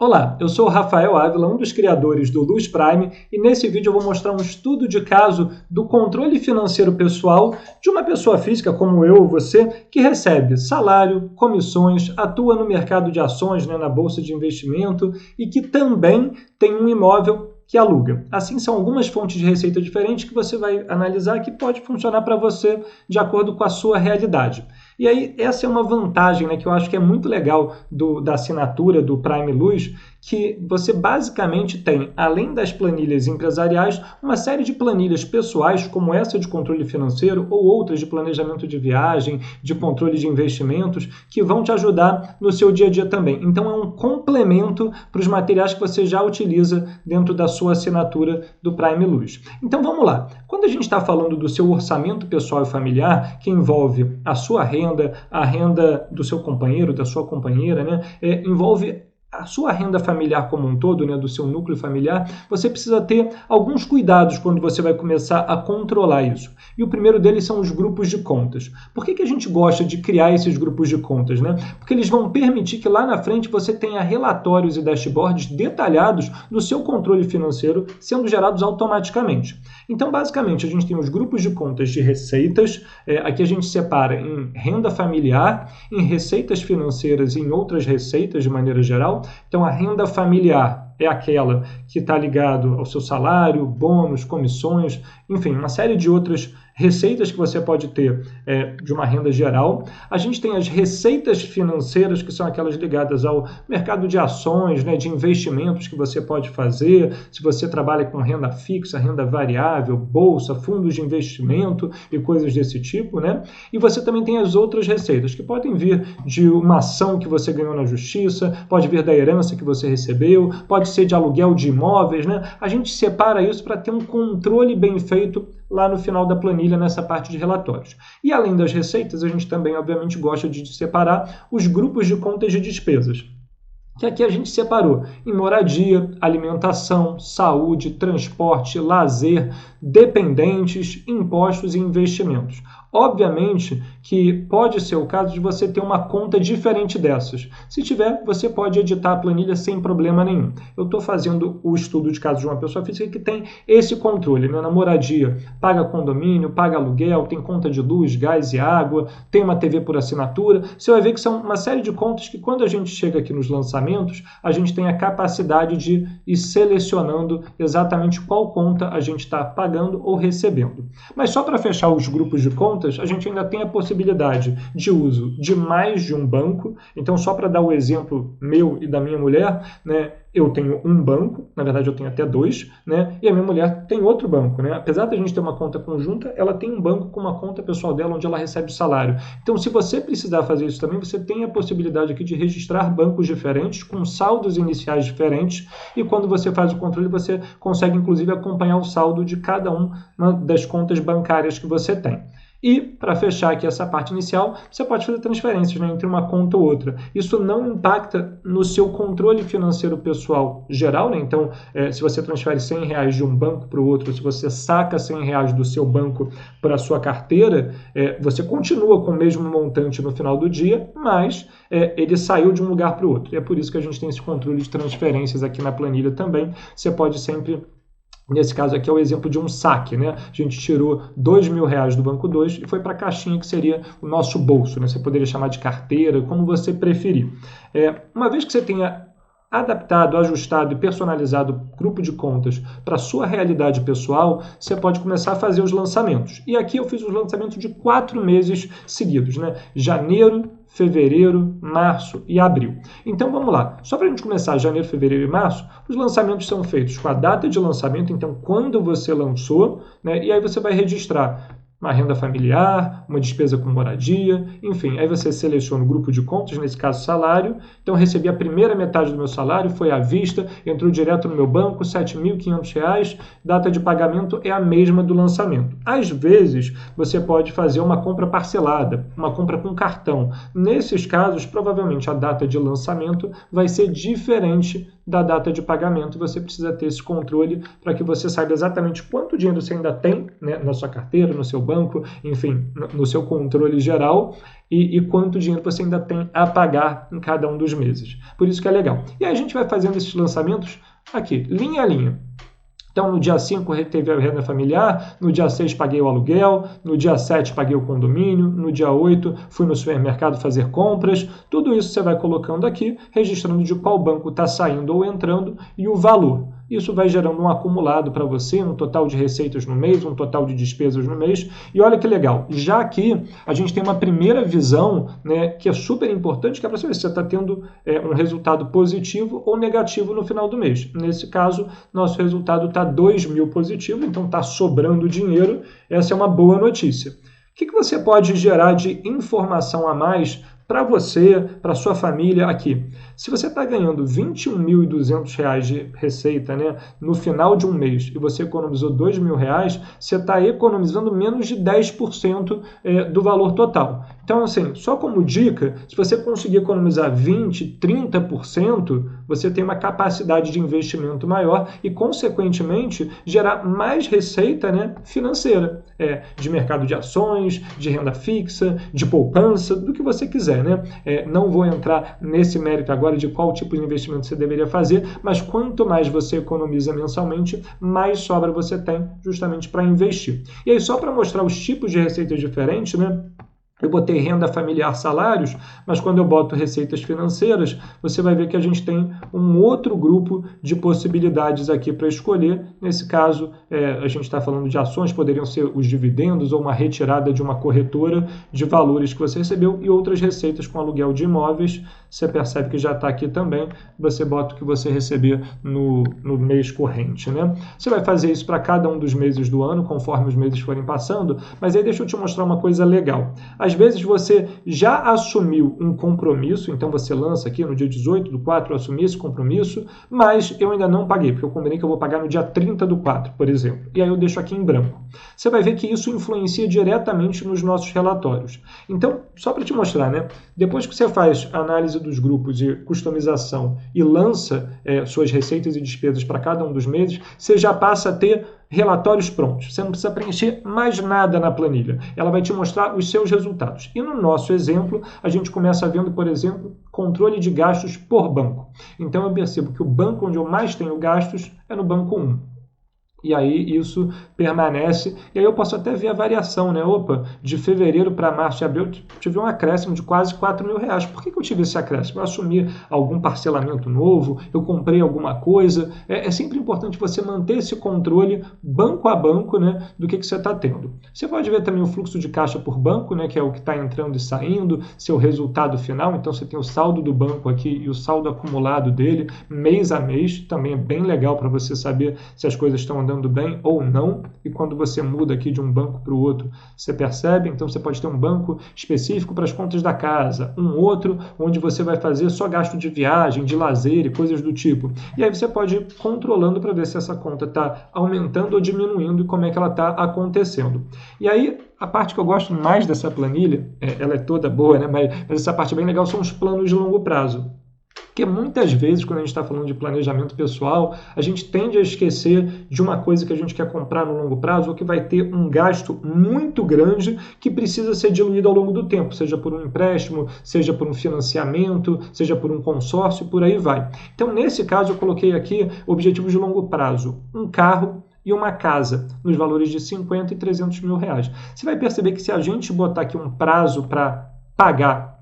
Olá, eu sou o Rafael Ávila, um dos criadores do Luz Prime, e nesse vídeo eu vou mostrar um estudo de caso do controle financeiro pessoal de uma pessoa física como eu ou você, que recebe salário, comissões, atua no mercado de ações, na bolsa de investimento e que também tem um imóvel que aluga. Assim, são algumas fontes de receita diferentes que você vai analisar que pode funcionar para você de acordo com a sua realidade. E aí, essa é uma vantagem, que eu acho que é muito legal da assinatura do Prime Luz, que você basicamente tem, além das planilhas empresariais, uma série de planilhas pessoais, como essa de controle financeiro ou outras de planejamento de viagem, de controle de investimentos, que vão te ajudar no seu dia a dia também. Então, é um complemento para os materiais que você já utiliza dentro da sua assinatura do Prime Luz. Então, vamos lá. Quando a gente está falando do seu orçamento pessoal e familiar, que envolve a sua renda, a renda do seu companheiro, da sua companheira, envolve a sua renda familiar como um todo, do seu núcleo familiar, você precisa ter alguns cuidados quando você vai começar a controlar isso. E o primeiro deles são os grupos de contas. Por que a gente gosta de criar esses grupos de contas? Porque eles vão permitir que lá na frente você tenha relatórios e dashboards detalhados do seu controle financeiro sendo gerados automaticamente. Então, basicamente, a gente tem os grupos de contas de receitas, aqui a gente separa em renda familiar, em receitas financeiras e em outras receitas de maneira geral. Então, a renda familiar é aquela que está ligado ao seu salário, bônus, comissões, enfim, uma série de outras receitas que você pode ter de uma renda geral. A gente tem as receitas financeiras, que são aquelas ligadas ao mercado de ações, de investimentos que você pode fazer, se você trabalha com renda fixa, renda variável, bolsa, fundos de investimento e coisas desse tipo, E você também tem as outras receitas, que podem vir de uma ação que você ganhou na justiça, pode vir da herança que você recebeu, pode ser de aluguel de imóveis, A gente separa isso para ter um controle bem feito lá no final da planilha, nessa parte de relatórios. E além das receitas, a gente também, obviamente, gosta de separar os grupos de contas de despesas, que aqui a gente separou em moradia, alimentação, saúde, transporte, lazer, dependentes, impostos e investimentos. Obviamente que pode ser o caso de você ter uma conta diferente dessas. Se tiver, você pode editar a planilha sem problema nenhum. Eu estou fazendo o estudo de caso de uma pessoa física que tem esse controle. Na moradia, paga condomínio, paga aluguel, tem conta de luz, gás e água, tem uma TV por assinatura. Você vai ver que são uma série de contas que, quando a gente chega aqui nos lançamentos, a gente tem a capacidade de ir selecionando exatamente qual conta a gente está pagando ou recebendo. Mas só para fechar os grupos de contas, a gente ainda tem a possibilidade de uso de mais de um banco. Então, só para dar o exemplo meu e da minha mulher, eu tenho um banco, na verdade eu tenho até dois, e a minha mulher tem outro banco. Apesar de a gente ter uma conta conjunta, ela tem um banco com uma conta pessoal dela onde ela recebe o salário. Então, se você precisar fazer isso também, você tem a possibilidade aqui de registrar bancos diferentes, com saldos iniciais diferentes, e quando você faz o controle, você consegue inclusive acompanhar o saldo de cada uma das contas bancárias que você tem. E, para fechar aqui essa parte inicial, você pode fazer transferências entre uma conta ou outra. Isso não impacta no seu controle financeiro pessoal geral. Então, se você transfere R$100 de um banco para o outro, se você saca R$100 do seu banco para a sua carteira, você continua com o mesmo montante no final do dia, mas ele saiu de um lugar para o outro. E é por isso que a gente tem esse controle de transferências aqui na planilha também. Você pode sempre... Nesse caso aqui é o exemplo de um saque, A gente tirou R$2.000 do Banco 2 e foi para a caixinha que seria o nosso bolso, Você poderia chamar de carteira, como você preferir. Uma vez que você tenha adaptado, ajustado e personalizado o grupo de contas para a sua realidade pessoal, você pode começar a fazer os lançamentos. E aqui eu fiz os lançamentos de 4 meses seguidos, Janeiro, fevereiro, março e abril. Então vamos lá. Só para a gente começar janeiro, fevereiro e março, os lançamentos são feitos com a data de lançamento, então quando você lançou, e aí você vai registrar uma renda familiar, uma despesa com moradia, enfim, aí você seleciona o grupo de contas, nesse caso salário. Então recebi a primeira metade do meu salário, foi à vista, entrou direto no meu banco, R$7.500, data de pagamento é a mesma do lançamento. Às vezes você pode fazer uma compra parcelada, uma compra com cartão. Nesses casos, provavelmente a data de lançamento vai ser diferente da data de pagamento. Você precisa ter esse controle para que você saiba exatamente quanto dinheiro você ainda tem, na sua carteira, no seu banco, enfim, no seu controle geral, e quanto dinheiro você ainda tem a pagar em cada um dos meses. Por isso que é legal. E aí a gente vai fazendo esses lançamentos aqui, linha a linha. Então, no dia 5, teve a renda familiar, no dia 6 paguei o aluguel, no dia 7 paguei o condomínio, no dia 8 fui no supermercado fazer compras. Tudo isso você vai colocando aqui, registrando de qual banco está saindo ou entrando e o valor. Isso vai gerando um acumulado para você, um total de receitas no mês, um total de despesas no mês. E olha que legal, já aqui a gente tem uma primeira visão, né, que é super importante, que é para saber se você está tendo um resultado positivo ou negativo no final do mês. Nesse caso, nosso resultado está 2.000 positivo, então está sobrando dinheiro. Essa é uma boa notícia. O que você pode gerar de informação a mais para você, para sua família aqui? Se você está ganhando R$ 21.200 de receita, né, no final de um mês e você economizou R$ 2.000, você está economizando menos de 10% do valor total. Então, assim, só como dica, se você conseguir economizar 20%, 30%, você tem uma capacidade de investimento maior e, consequentemente, gerar mais receita, né, financeira, de mercado de ações, de renda fixa, de poupança, do que você quiser, né? Não vou entrar nesse mérito agora de qual tipo de investimento você deveria fazer, mas quanto mais você economiza mensalmente, mais sobra você tem justamente para investir. E aí, só para mostrar os tipos de receitas diferentes, né? Eu botei renda familiar, salários, mas quando eu boto receitas financeiras, você vai ver que a gente tem um outro grupo de possibilidades aqui para escolher. Nesse caso, a gente está falando de ações, poderiam ser os dividendos ou uma retirada de uma corretora de valores que você recebeu e outras receitas com aluguel de imóveis. Você percebe que já está aqui também, você bota o que você receber no mês corrente, né? Você vai fazer isso para cada um dos meses do ano, conforme os meses forem passando, mas aí deixa eu te mostrar uma coisa legal. Às vezes você já assumiu um compromisso, então você lança aqui no dia 18/4, eu assumi esse compromisso, mas eu ainda não paguei, porque eu combinei que eu vou pagar no dia 30/4, por exemplo. E aí eu deixo aqui em branco. Você vai ver que isso influencia diretamente nos nossos relatórios. Então, só para te mostrar, né? Depois que você faz a análise dos grupos de customização e lança suas receitas e despesas para cada um dos meses, você já passa a ter relatórios prontos. Você não precisa preencher mais nada na planilha. Ela vai te mostrar os seus resultados. E no nosso exemplo, a gente começa vendo, por exemplo, controle de gastos por banco. Então eu percebo que o banco onde eu mais tenho gastos é no banco 1. E aí isso permanece, e aí eu posso até ver a variação, né? Opa, de fevereiro para março e abril eu tive um acréscimo de quase R$ 4.000. Por que eu tive esse acréscimo? Eu assumi algum parcelamento novo, eu comprei alguma coisa. É sempre importante você manter esse controle banco a banco, né, do que você está tendo. Você pode ver também o fluxo de caixa por banco, né, que é o que está entrando e saindo, seu resultado final. Então você tem o saldo do banco aqui e o saldo acumulado dele, mês a mês. Também é bem legal para você saber se as coisas estão andando bem ou não, e quando você muda aqui de um banco para o outro, você percebe. Então você pode ter um banco específico para as contas da casa, um outro onde você vai fazer só gasto de viagem, de lazer e coisas do tipo. E aí você pode ir controlando para ver se essa conta está aumentando ou diminuindo e como é que ela está acontecendo. E aí, a parte que eu gosto mais dessa planilha, ela é toda boa, né? Mas essa parte bem legal são os planos de longo prazo. Porque muitas vezes, quando a gente está falando de planejamento pessoal, a gente tende a esquecer de uma coisa que a gente quer comprar no longo prazo ou que vai ter um gasto muito grande que precisa ser diluído ao longo do tempo, seja por um empréstimo, seja por um financiamento, seja por um consórcio, por aí vai. Então, nesse caso, eu coloquei aqui objetivos de longo prazo: um carro e uma casa, nos valores de 50 e 300 mil reais. Você vai perceber que se a gente botar aqui um prazo para pagar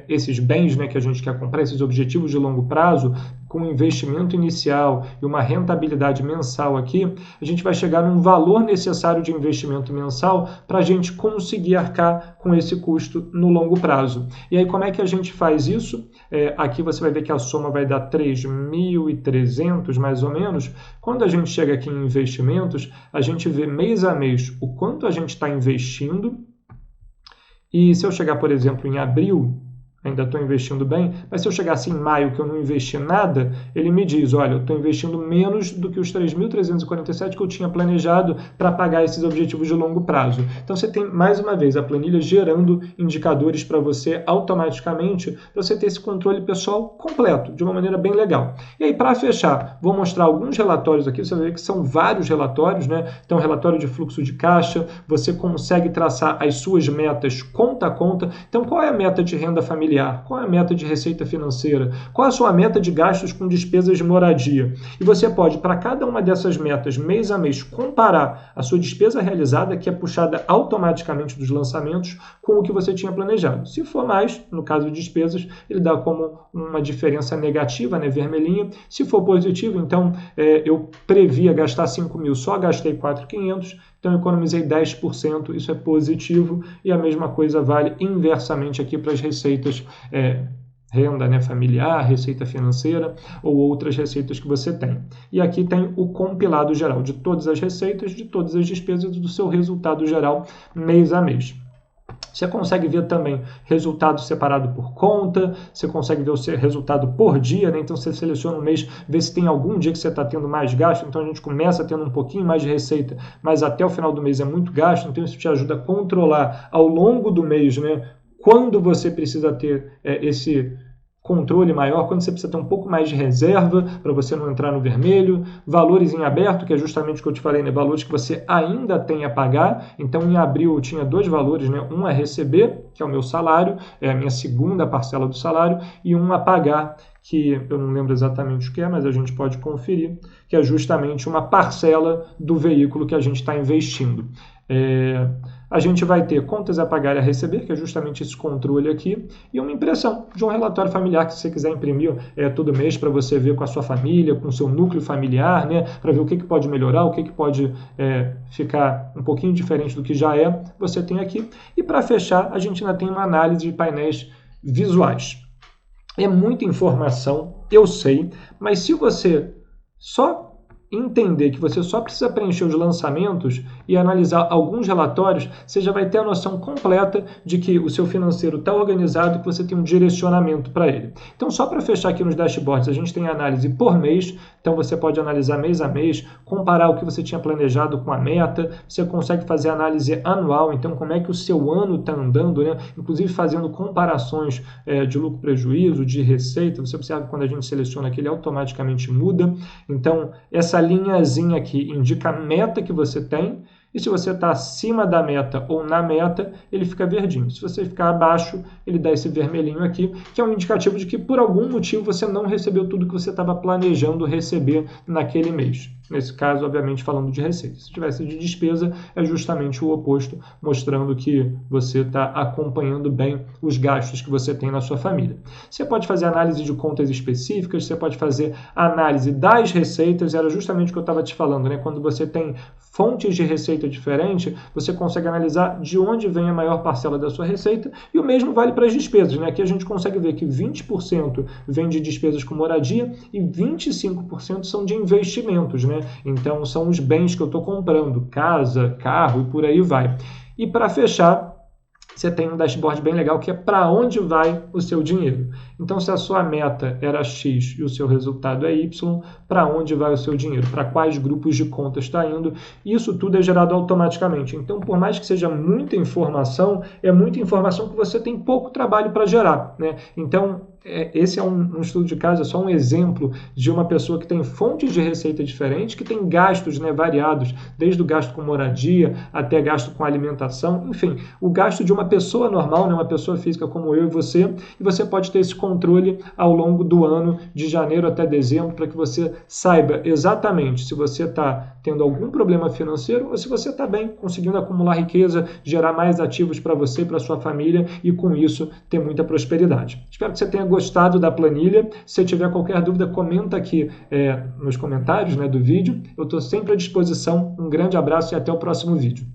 esses bens, né, que a gente quer comprar, esses objetivos de longo prazo, com um investimento inicial e uma rentabilidade mensal aqui, a gente vai chegar num valor necessário de investimento mensal para a gente conseguir arcar com esse custo no longo prazo. E aí, como é que a gente faz isso? Aqui você vai ver que a soma vai dar 3.300, mais ou menos. Quando a gente chega aqui em investimentos, a gente vê mês a mês o quanto a gente está investindo. E se eu chegar, por exemplo, em abril, ainda estou investindo bem, mas se eu chegasse em maio que eu não investi nada, ele me diz, olha, eu estou investindo menos do que os 3.347 que eu tinha planejado para pagar esses objetivos de longo prazo. Então você tem, mais uma vez, a planilha gerando indicadores para você automaticamente, para você ter esse controle pessoal completo, de uma maneira bem legal. E aí, para fechar, vou mostrar alguns relatórios aqui, você vai ver que são vários relatórios, né? Então, relatório de fluxo de caixa, você consegue traçar as suas metas conta a conta. Então, qual é a meta de renda familiar? Qual é a meta de receita financeira? Qual é a sua meta de gastos com despesas de moradia? E você pode, para cada uma dessas metas, mês a mês, comparar a sua despesa realizada, que é puxada automaticamente dos lançamentos, com o que você tinha planejado. Se for mais, no caso de despesas, ele dá como uma diferença negativa, né, vermelhinha. Se for positivo, então eu previa gastar 5.000, só gastei 4.500, então eu economizei 10%, isso é positivo, e a mesma coisa vale inversamente aqui para as receitas renda, né, familiar, receita financeira ou outras receitas que você tem. E aqui tem o compilado geral de todas as receitas, de todas as despesas do seu resultado geral mês a mês. Você consegue ver também resultado separado por conta, você consegue ver o seu resultado por dia, né? Então você seleciona um mês, vê se tem algum dia que você está tendo mais gasto, então a gente começa tendo um pouquinho mais de receita, mas até o final do mês é muito gasto, então isso te ajuda a controlar ao longo do mês, né? Quando você precisa ter esse controle maior, quando você precisa ter um pouco mais de reserva para você não entrar no vermelho, valores em aberto, que é justamente o que eu te falei, né? Valores que você ainda tem a pagar. Então, em abril eu tinha dois valores, né? Um a receber, que é o meu salário, é a minha segunda parcela do salário, e um a pagar, que eu não lembro exatamente o que é, mas a gente pode conferir, que é justamente uma parcela do veículo que a gente está investindo. A gente vai ter contas a pagar e a receber, que é justamente esse controle aqui, e uma impressão de um relatório familiar que você quiser imprimir todo mês para você ver com a sua família, com o seu núcleo familiar, né, para ver o que pode melhorar, o que pode ficar um pouquinho diferente do que já é, você tem aqui. E para fechar, a gente ainda tem uma análise de painéis visuais. É muita informação, eu sei, mas se você só entender que você só precisa preencher os lançamentos e analisar alguns relatórios, você já vai ter a noção completa de que o seu financeiro está organizado e que você tem um direcionamento para ele. Então, só para fechar aqui nos dashboards, a gente tem análise por mês, então você pode analisar mês a mês, comparar o que você tinha planejado com a meta, você consegue fazer análise anual, então como é que o seu ano está andando, né? Inclusive fazendo comparações de lucro-prejuízo, de receita, você observa que quando a gente seleciona aqui, ele automaticamente muda. Então, essa linhazinha aqui indica a meta que você tem, e se você está acima da meta ou na meta, ele fica verdinho. Se você ficar abaixo, ele dá esse vermelhinho aqui, que é um indicativo de que por algum motivo você não recebeu tudo que você estava planejando receber naquele mês. Nesse caso, obviamente, falando de receita. Se tivesse de despesa, é justamente o oposto, mostrando que você está acompanhando bem os gastos que você tem na sua família. Você pode fazer análise de contas específicas, você pode fazer análise das receitas, era justamente o que eu estava te falando, né? Quando você tem fontes de receita diferentes, você consegue analisar de onde vem a maior parcela da sua receita, e o mesmo vale para as despesas, né? Aqui a gente consegue ver que 20% vem de despesas com moradia e 25% são de investimentos, né? Então, são os bens que eu estou comprando, casa, carro e por aí vai. E para fechar, você tem um dashboard bem legal que é para onde vai o seu dinheiro. Então, se a sua meta era X e o seu resultado é Y, para onde vai o seu dinheiro? Para quais grupos de contas está indo? Isso tudo é gerado automaticamente. Então, por mais que seja muita informação, é muita informação que você tem pouco trabalho para gerar, né? Então, esse é um estudo de caso, é só um exemplo de uma pessoa que tem fontes de receita diferentes, que tem gastos, né, variados, desde o gasto com moradia até gasto com alimentação, enfim, o gasto de uma pessoa normal, né, uma pessoa física como eu e você pode ter esse controle ao longo do ano, de janeiro até dezembro, para que você saiba exatamente se você está tendo algum problema financeiro ou se você está bem, conseguindo acumular riqueza, gerar mais ativos para você e para sua família e com isso ter muita prosperidade. Espero que você tenha gostado da planilha. Se tiver qualquer dúvida, comenta aqui nos comentários, né, do vídeo. Eu estou sempre à disposição. Um grande abraço e até o próximo vídeo.